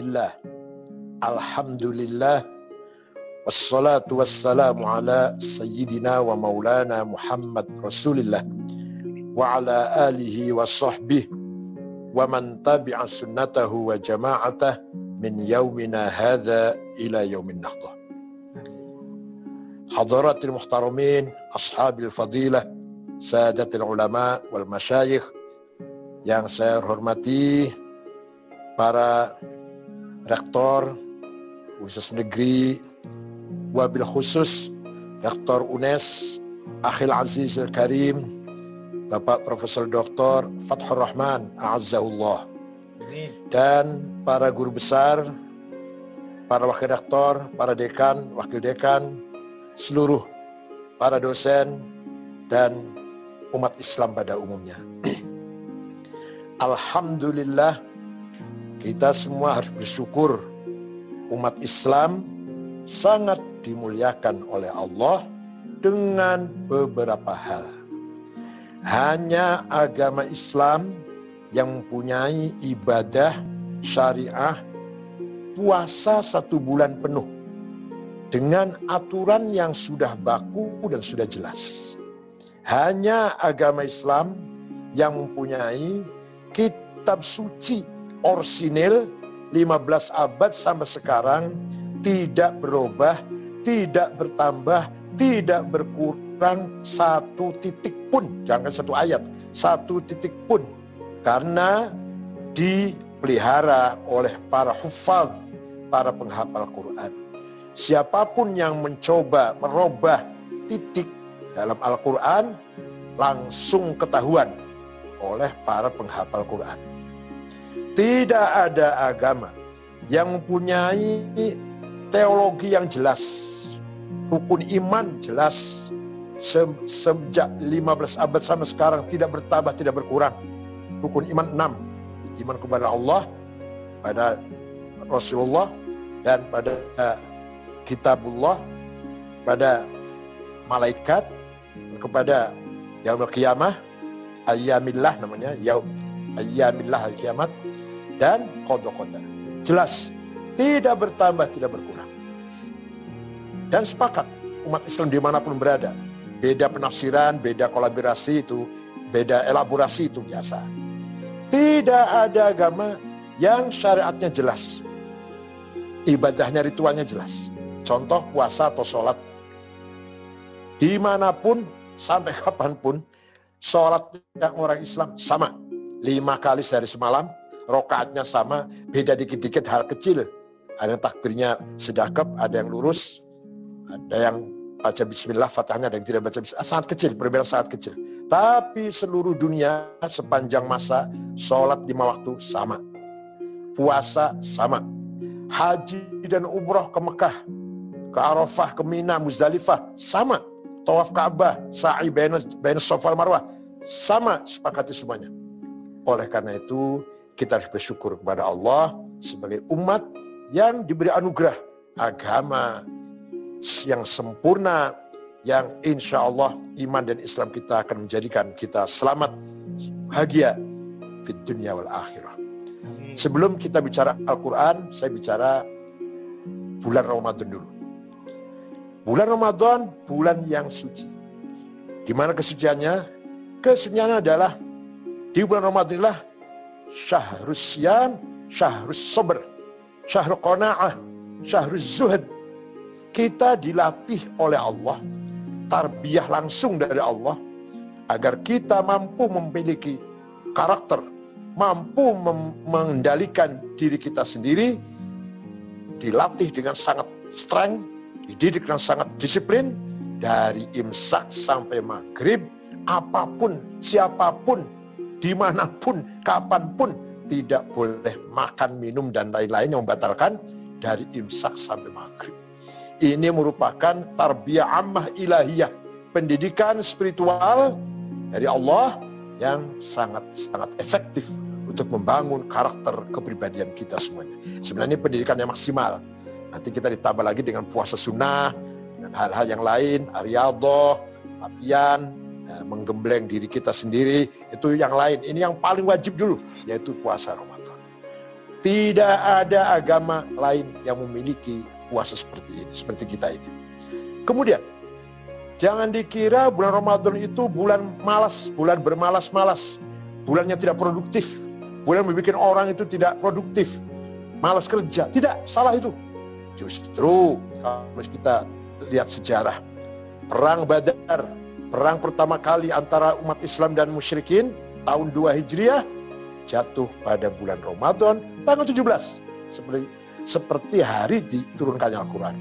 Bismillah, Alhamdulillah, wassalatu wassalamu ala Sayyidina wa Maulana Muhammad Rasulillah wa ala alihi wa sahbihi wa man tabi'a sunnatahu wa jama'atah min yaumina hadha ila yaumin nahdah. Hadaratil muhtaramin, ashabil fadilah, sadatil ulama wal masyayikh yang saya hormati, para rektor Universitas Negeri, wabil khusus Rektor UNES Akhil Aziz Al-Karim, Bapak Profesor Dr. Fathur Rahman A'azzahullah, dan para guru besar, para wakil rektor, para dekan, wakil dekan, seluruh para dosen, dan umat Islam pada umumnya. Alhamdulillah, kita semua harus bersyukur umat Islam sangat dimuliakan oleh Allah dengan beberapa hal. Hanya agama Islam yang mempunyai ibadah syariah puasa 1 bulan penuh dengan aturan yang sudah baku dan sudah jelas. Hanya agama Islam yang mempunyai kitab suci orsinil 15 abad sampai sekarang tidak berubah, tidak bertambah, tidak berkurang 1 titik pun, jangan 1 ayat, 1 titik pun, karena dipelihara oleh para hufadz, para penghafal Quran. Siapapun yang mencoba merubah titik dalam Al-Quran langsung ketahuan oleh para penghafal Quran. Tidak ada agama yang mempunyai teologi yang jelas, rukun iman jelas, sejak 15 abad sampai sekarang tidak bertambah, tidak berkurang. Rukun iman 6, iman kepada Allah, pada Rasulullah, dan pada kitabullah, pada malaikat, kepada yaumul qiyamah, ayyamillah namanya, ayyamillah al-kiamat, dan qada-qadar. Jelas, tidak bertambah, tidak berkurang. Dan sepakat umat Islam dimanapun berada, beda penafsiran, beda kolaborasi itu, beda elaborasi itu biasa. Tidak ada agama yang syariatnya jelas, ibadahnya, ritualnya jelas. Contoh puasa atau sholat, dimanapun sampai kapanpun sholatnya orang Islam sama, 5 kali sehari semalam, rokaatnya sama, beda dikit-dikit hal kecil. Ada yang takbirnya sedakap, ada yang lurus, ada yang baca bismillah, fatahnya, ada yang tidak baca bismillah. Sangat kecil, perbedaan sangat kecil. Tapi seluruh dunia sepanjang masa, sholat 5 waktu sama, puasa sama, haji dan umroh ke Mekah, ke Arafah, ke Mina, Muzdalifah sama, tawaf Ka'bah, sa'i baina Shafa wal Marwah sama, sepakati semuanya. Oleh karena itu, kita harus bersyukur kepada Allah sebagai umat yang diberi anugerah agama yang sempurna, yang insya Allah iman dan Islam kita akan menjadikan kita selamat, bahagia di dunia wal akhirah. Sebelum kita bicara Al-Quran, saya bicara bulan Ramadan dulu. Bulan Ramadan, bulan yang suci. Di mana kesuciannya? Kesuciannya adalah di bulan Ramadan adalah syahrus siyam, syahrus sabr, syahrul qanaah, syahrus zuhud. Kita dilatih oleh Allah, tarbiyah langsung dari Allah, agar kita mampu memiliki karakter, mampu mengendalikan diri kita sendiri, dilatih dengan sangat strength, dididik dengan sangat disiplin, dari imsak sampai maghrib, apapun, siapapun, dimanapun, kapanpun, tidak boleh makan, minum, dan lain-lain yang membatalkan dari imsak sampai maghrib. Ini merupakan tarbiyah ammah ilahiyah, pendidikan spiritual dari Allah yang sangat-sangat efektif untuk membangun karakter kepribadian kita semuanya. Sebenarnya pendidikan yang maksimal. Nanti kita ditambah lagi dengan puasa sunnah, dengan hal-hal yang lain, riyadhah, latihan, menggembleng diri kita sendiri, itu yang lain. Ini yang paling wajib dulu, yaitu puasa Ramadan. Tidak ada agama lain yang memiliki puasa seperti ini, seperti kita ini. Kemudian, jangan dikira bulan Ramadan itu bulan malas, bulan bermalas-malas, bulan yang tidak produktif, bulan membuat orang itu tidak produktif, malas kerja. Tidak, salah itu. Justru kalau kita lihat sejarah, Perang Badar, perang pertama kali antara umat Islam dan musyrikin, tahun 2 Hijriah, jatuh pada bulan Ramadan, tanggal 17. Seperti hari diturunkannya Al-Quran.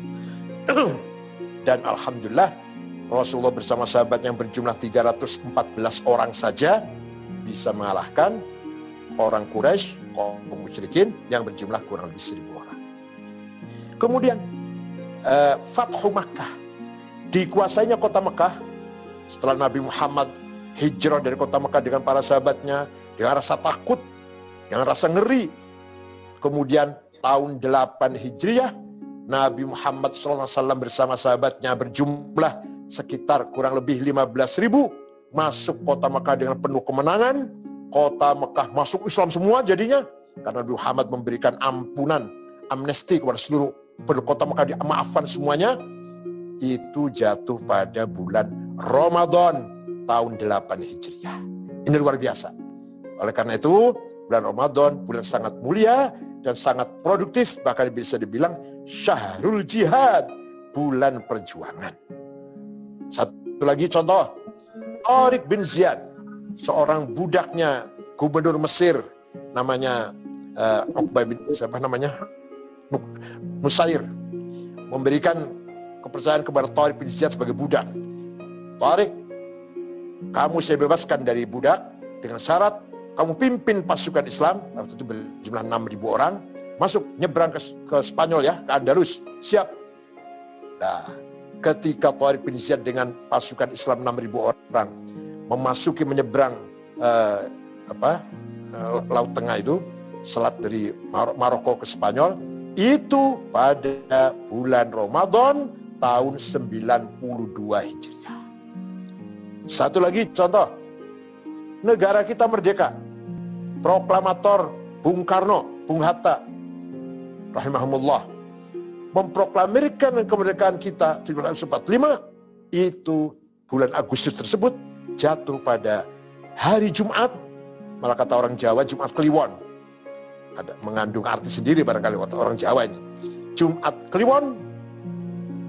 Dan Alhamdulillah, Rasulullah bersama sahabat yang berjumlah 314 orang saja bisa mengalahkan orang Quraisy, kaum musyrikin yang berjumlah kurang lebih 1.000 orang. Kemudian Fathu Makkah, dikuasainya kota Mekah setelah Nabi Muhammad hijrah dari kota Mekah dengan para sahabatnya dengan rasa takut, dengan rasa ngeri. Kemudian tahun 8 Hijriah, Nabi Muhammad SAW bersama sahabatnya berjumlah sekitar kurang lebih 15.000 masuk kota Mekah dengan penuh kemenangan. Kota Mekah masuk Islam semua jadinya, karena Nabi Muhammad memberikan ampunan, amnesti kepada seluruh penduduk kota Mekah, dimaafkan semuanya. Itu jatuh pada bulan Ramadan tahun 8 Hijriah. Ini luar biasa. Oleh karena itu, bulan Ramadan bulan sangat mulia dan sangat produktif, bahkan bisa dibilang syahrul jihad, bulan perjuangan. Satu lagi contoh, Tariq bin Ziyad, seorang budaknya gubernur Mesir, namanya Nusair, memberikan kepercayaan kepada Tariq bin Ziyad sebagai budak. Tariq, kamu saya bebaskan dari budak dengan syarat kamu pimpin pasukan Islam, waktu itu berjumlah 6.000 orang, masuk, nyebrang ke Spanyol ya, ke Andalus, siap. Nah, ketika Tariq bin Ziyad dengan pasukan Islam 6.000 orang memasuki menyeberang Laut Tengah itu, selat dari Maroko ke Spanyol, itu pada bulan Ramadan tahun 92 Hijriah. Satu lagi contoh, negara kita merdeka, proklamator Bung Karno, Bung Hatta, rahimahumullah, memproklamirkan kemerdekaan kita di 1945, itu bulan Agustus tersebut jatuh pada hari Jumat, malah kata orang Jawa Jumat Kliwon. Ada mengandung arti sendiri barangkali waktu orang Jawa ini. Jumat Kliwon,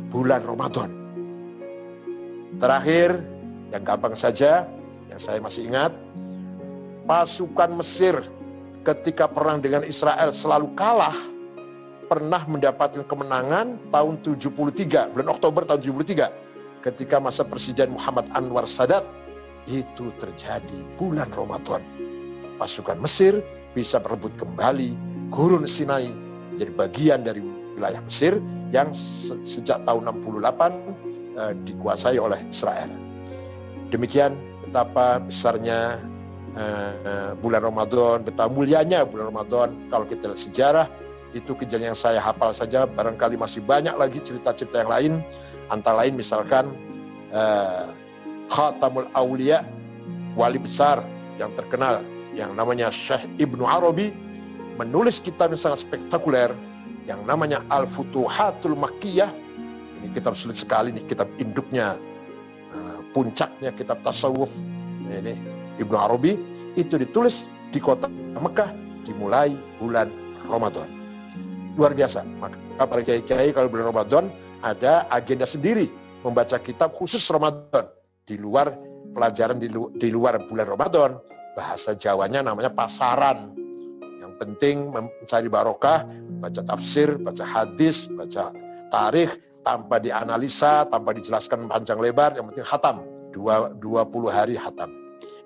bulan Ramadan. Terakhir, yang gampang saja, yang saya masih ingat, pasukan Mesir ketika perang dengan Israel selalu kalah, pernah mendapatkan kemenangan tahun 73, bulan Oktober tahun 73, ketika masa Presiden Muhammad Anwar Sadat, itu terjadi bulan Ramadan. Pasukan Mesir bisa merebut kembali Gurun Sinai, menjadi bagian dari wilayah Mesir yang sejak tahun 68 dikuasai oleh Israel. Demikian betapa besarnya bulan Ramadan, betapa mulianya bulan Ramadan. Kalau kita lihat sejarah, itu kejadian yang saya hafal saja, barangkali masih banyak lagi cerita-cerita yang lain. Antara lain misalkan Khatamul Aulia, wali besar yang terkenal, yang namanya Syekh Ibnu Arabi, menulis kitab yang sangat spektakuler, yang namanya Al-Futuhatul Makkiyah. Ini kitab sulit sekali, ini kitab induknya, puncaknya kitab tasawuf. Ini Ibnu Arabi, itu ditulis di kota Mekah, dimulai bulan Ramadan. Luar biasa. Maka para kiai-kiai kalau bulan Ramadan ada agenda sendiri, membaca kitab khusus Ramadan. Di luar pelajaran di luar bulan Ramadan, bahasa Jawanya namanya pasaran. Yang penting mencari barokah, baca tafsir, baca hadis, baca tarikh, tanpa dianalisa, tanpa dijelaskan panjang lebar, yang penting khatam. 20 hari khatam.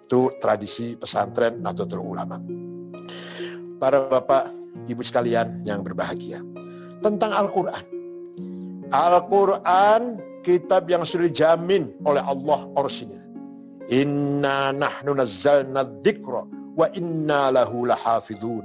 Itu tradisi pesantren Nahdlatul Ulama. Para bapak, ibu sekalian yang berbahagia. Tentang Al-Quran. Al-Quran, kitab yang sudah dijamin oleh Allah orisinil. Inna nahnu nazzalna dzikra wa inna lahu lahafidhun.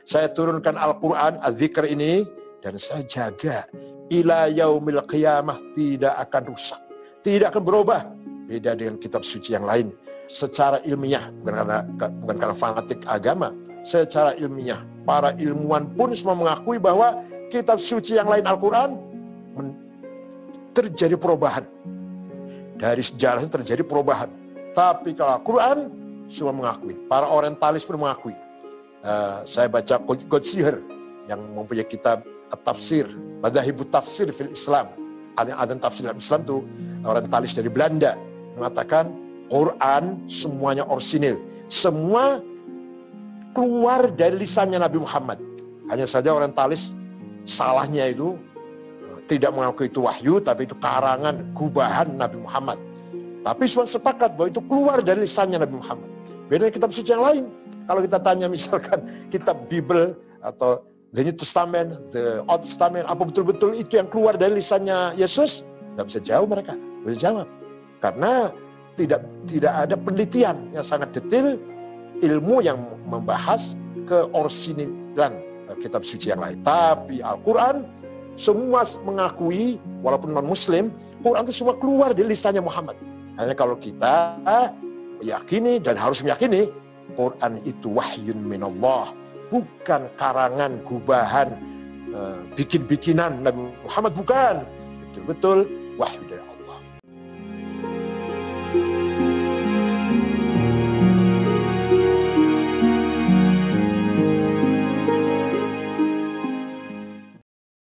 Saya turunkan Al-Quran, Al-Dzikr ini, dan saya jaga ila yaumil qiyamah, tidak akan rusak, tidak akan berubah. Beda dengan kitab suci yang lain. Secara ilmiah, bukan karena fanatik agama, secara ilmiah para ilmuwan pun semua mengakui bahwa kitab suci yang lain Al-Quran terjadi perubahan. Dari sejarah terjadi perubahan. Tapi kalau Al-Quran semua mengakui. Para orientalis pun mengakui. Saya baca Goldschier yang mempunyai kitab tafsir, Madahibut Tafsir fil Islam. Ada tafsir dalam Islam itu orientalis dari Belanda mengatakan Quran semuanya orisinil. Semua keluar dari lisannya Nabi Muhammad. Hanya saja orientalis salahnya itu tidak mengaku itu wahyu, tapi itu karangan, gubahan Nabi Muhammad. Tapi semua sepakat bahwa itu keluar dari lisannya Nabi Muhammad. Beda dengan kitab suci yang lain. Kalau kita tanya misalkan kitab Bible atau The New Testament, The Old Testament, apa betul-betul itu yang keluar dari lisannya Yesus? Nggak bisa jawab mereka, nggak bisa jawab. Karena tidak ada penelitian yang sangat detail, ilmu yang membahas keorisinilan kitab suci yang lain. Tapi Al-Quran semua mengakui, walaupun non-Muslim, Quran itu semua keluar dari lisannya Muhammad. Hanya kalau kita meyakini dan harus meyakini, Quran itu wahyun minallah, bukan karangan, gubahan, bikin-bikinan Nabi Muhammad, bukan. Betul-betul wahyu dari